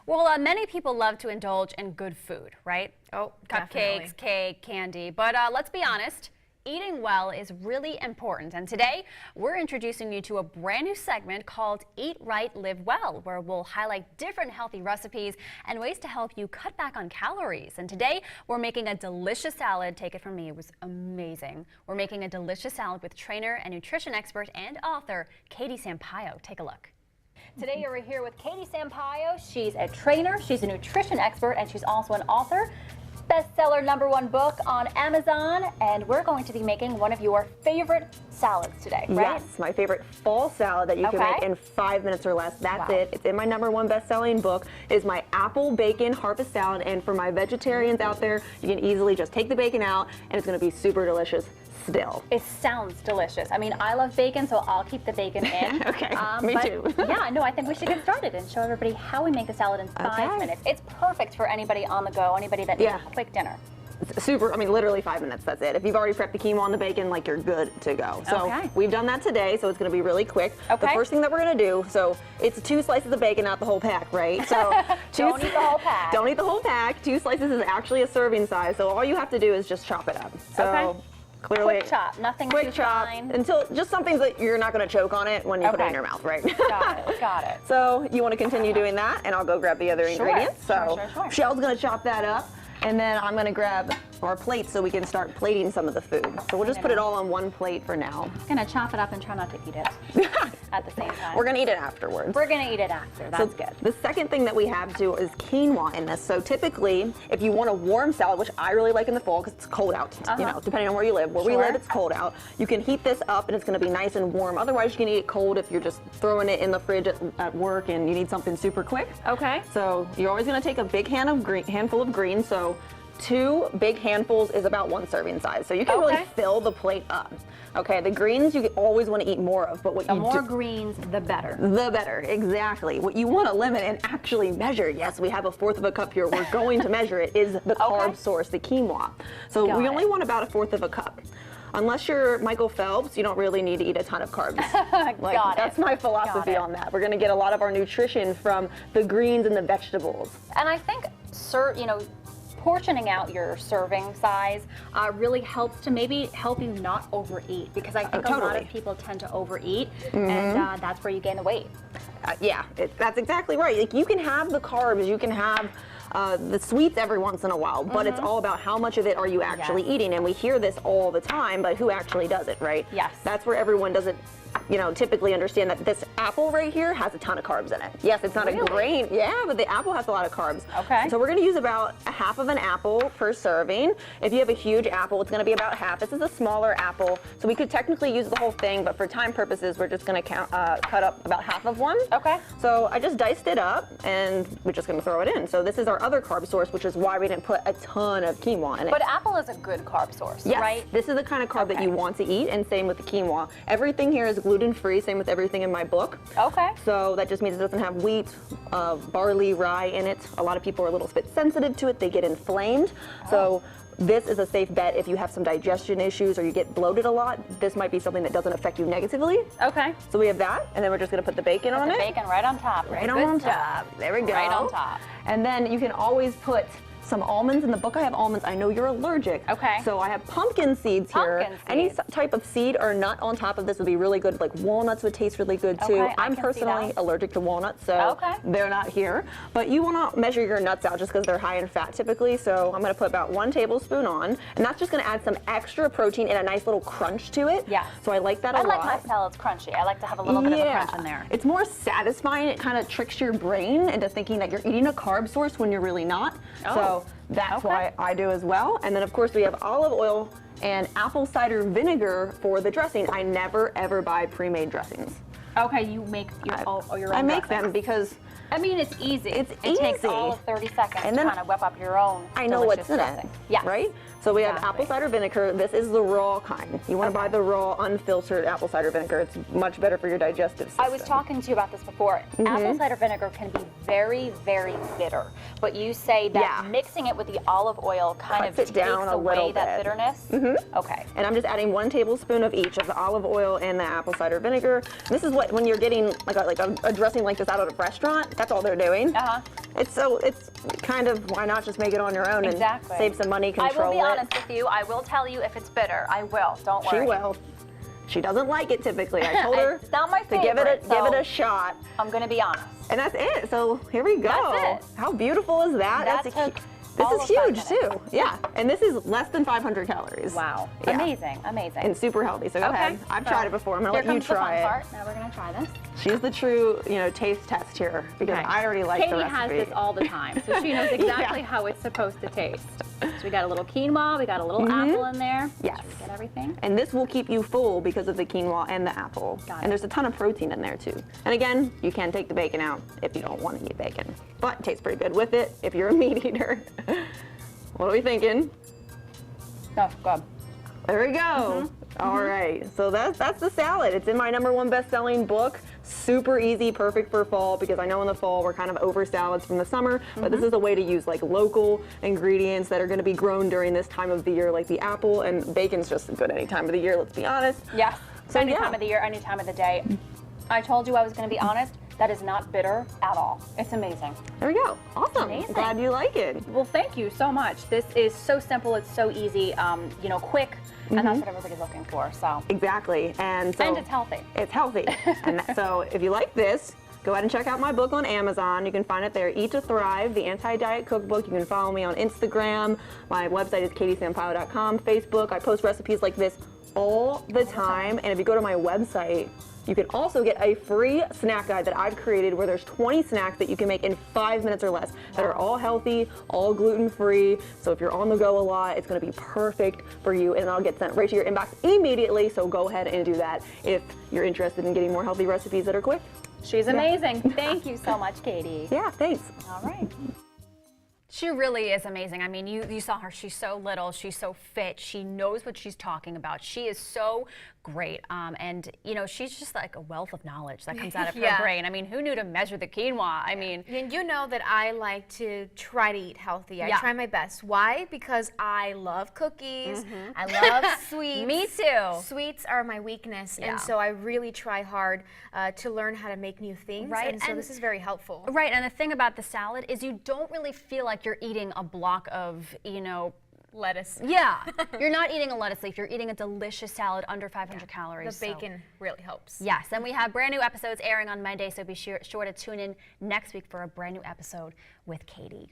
Well, many people love to indulge in good food, right? Oh, cupcakes, definitely. cake, candy. But let's be honest, eating well is really important. And today, we're introducing you to a brand new segment called Eat Right, Live Well, where we'll highlight different healthy recipes and ways to help you cut back on calories. And today, we're making a delicious salad. Take it from me, it was amazing. We're making a delicious salad with trainer and nutrition expert and author, Katie Sampayo. Take a look. Today you're here with Katie Sampayo. She's a trainer, she's a nutrition expert, and she's also an author. Bestseller #1 book on Amazon, and we're going to be making one of your favorite salads today, right? Yes, my favorite fall salad that you can make in 5 minutes or less. That's it. It's in my #1 best-selling book. It is my apple bacon harvest salad, and for my vegetarians out there, you can easily just take the bacon out, and it's going to be super delicious still. It sounds delicious. I mean, I love bacon, so I'll keep the bacon in. Okay, me too. Yeah, no, I think we should get started and show everybody how we make the salad in 5 minutes. It's perfect for anybody on the go, anybody that needs a quick dinner. Super, I mean, literally 5 minutes, that's it. If you've already prepped the quinoa and the bacon, like, you're good to go. So we've done that today, so it's going to be really quick. The first thing that we're going to do, so it's 2 slices of bacon, not the whole pack, right? So don't eat the whole pack. Don't eat the whole pack. 2 slices is actually a serving size, so all you have to do is just chop it up. So clearly, quick chop, nothing too fine. Until just something that you're not going to choke on it when you put it in your mouth, right? Got it. So you want to continue doing that, and I'll go grab the other ingredients. So Michelle's going to chop that up, and then I'm going to grab our plates so we can start plating some of the food. So we'll just put it all on one plate for now. I'm going to chop it up and try not to eat it at the same time. We're going to eat it afterwards. We're going to eat it after. That's good. The second thing that we have to do is quinoa in this. So typically, if you want a warm salad, which I really like in the fall because it's cold out, you know, depending on where you live. Where we live, it's cold out. You can heat this up and it's going to be nice and warm. Otherwise, you can eat it cold if you're just throwing it in the fridge at work and you need something super quick. So you're always going to take a big handful of greens. So 2 big handfuls is about 1 serving size. So you can really fill the plate up. Okay, the greens you always want to eat more of, but the more greens, the better. The better, exactly. What you want to limit and actually measure, yes, we have a 1/4 of a cup here, we're going to measure it, is the carb source, the quinoa. So we only want about a 1/4 of a cup. Unless you're Michael Phelps, you don't really need to eat a ton of carbs. That's my philosophy on that. We're going to get a lot of our nutrition from the greens and the vegetables. And I think, you know, portioning out your serving size really helps to maybe help you not overeat, because I think a lot of people tend to overeat, and that's where you gain the weight. That's exactly right. Like, you can have the carbs, you can have the sweets every once in a while, but it's all about how much of it are you actually eating, and we hear this all the time, but who actually does it, right? That's where everyone doesn't, you know, typically understand that this apple right here has a ton of carbs in it. Yes, it's not a grain, but the apple has a lot of carbs. So we're going to use about a 1/2 of an apple per serving. If you have a huge apple, it's going to be about half. This is a smaller apple, so we could technically use the whole thing, but for time purposes, we're just going to cut up about 1/2 of one. So I just diced it up, and we're just going to throw it in. So this is our other carb source, which is why we didn't put a ton of quinoa in it. But apple is a good carb source, right? This is the kind of carb that you want to eat, and same with the quinoa. Everything here is gluten-free, same with everything in my book. So that just means it doesn't have wheat, barley, rye in it. A lot of people are a little bit sensitive to it. They get inflamed. So this is a safe bet if you have some digestion issues or you get bloated a lot. This might be something that doesn't affect you negatively. So we have that, and then we're just going to put the bacon on it. Bacon right on top. Right on top. There we go. Right on top. And then you can always put some almonds. In the book I have almonds. I know you're allergic. So I have pumpkin seeds here. Any type of seed or nut on top of this would be really good. Like walnuts would taste really good too. I'm personally allergic to walnuts, so they're not here. But you want to measure your nuts out just because they're high in fat typically. So I'm going to put about 1 tablespoon on, and that's just going to add some extra protein and a nice little crunch to it. So I like that a lot. I like my salads crunchy. I like to have a little bit of a crunch in there. It's more satisfying. It kind of tricks your brain into thinking that you're eating a carb source when you're really not. So that's why I do as well. And then of course we have olive oil and apple cider vinegar for the dressing. I never ever buy pre-made dressings. You make your own I make them because I mean, it's easy. It takes all of 30 seconds to kind of whip up your own delicious dressing. Right? So we have apple cider vinegar. This is the raw kind. You want to buy the raw, unfiltered apple cider vinegar. It's much better for your digestive system. I was talking to you about this before. Apple cider vinegar can be very, very bitter. But you say that mixing it with the olive oil kind of takes away that bitterness? Okay. And I'm just adding 1 tablespoon of each of the olive oil and the apple cider vinegar. This is what, when you're getting like a dressing like this out at a restaurant, That's all they're doing. Uh-huh. It's kind of, why not just make it on your own and save some money, control I will be it. honest with you. I will tell you if it's bitter. I will. Don't worry. She will. She doesn't like it typically. I told her it's not my to give it a shot. I'm gonna be honest. And that's it. So here we go. That's it. How beautiful is that? This is huge too. Yeah. And this is less than 500 calories. Wow. Yeah. Amazing. Amazing. And super healthy. So go ahead. I've tried it before. I'm gonna let you try it. Part. Now we're gonna try this. She's the true, taste test here because I already like the recipe. Katie has this all the time, so she knows exactly how it's supposed to taste. So we got a little quinoa, we got a little apple in there. Yes. Should we get everything? And this will keep you full because of the quinoa and the apple. Got it. And there's a ton of protein in there too. And again, you can take the bacon out if you don't want to eat bacon. But it tastes pretty good with it if you're a meat eater. What are we thinking? Oh, good. There we go. All right, so that's the salad. It's in my #1 best-selling book. Super easy, perfect for fall because I know in the fall we're kind of over salads from the summer, but this is a way to use like local ingredients that are going to be grown during this time of the year, like the apple, and bacon's just good any time of the year, let's be honest. Yes. So Any time of the year, any time of the day. I told you I was going to be honest. That is not bitter at all. It's amazing. There we go. Awesome. Amazing. Glad you like it. Well, thank you so much. This is so simple. It's so easy. Quick, and that's what everybody's looking for. So exactly, and it's healthy. It's healthy, and so if you like this, go ahead and check out my book on Amazon. You can find it there. Eat to Thrive: The Anti-Diet Cookbook. You can follow me on Instagram. My website is katiesampayo.com. Facebook. I post recipes like this all the time, and if you go to my website, you can also get a free snack guide that I've created where there's 20 snacks that you can make in 5 minutes or less that are all healthy, all gluten-free. So if you're on the go a lot, it's going to be perfect for you, and I'll get sent right to your inbox immediately. So go ahead and do that if you're interested in getting more healthy recipes that are quick. She's amazing. Thank you so much, Katie. Yeah, thanks. All right. She really is amazing. I mean, you saw her. She's so little. She's so fit. She knows what she's talking about. She is so great. And, she's just like a wealth of knowledge that comes out of her brain. I mean, who knew to measure the quinoa? I mean. And you know that I like to try to eat healthy. I try my best. Why? Because I love cookies. I love sweets. Me too. Sweets are my weakness. And so I really try hard to learn how to make new things. Right. And so this is very helpful. Right. And the thing about the salad is you don't really feel like you're eating a block of, Lettuce. Yeah. You're not eating a lettuce leaf. You're eating a delicious salad under 500 calories. The bacon really helps. Yes. And we have brand new episodes airing on Monday, so be sure to tune in next week for a brand new episode with Katie.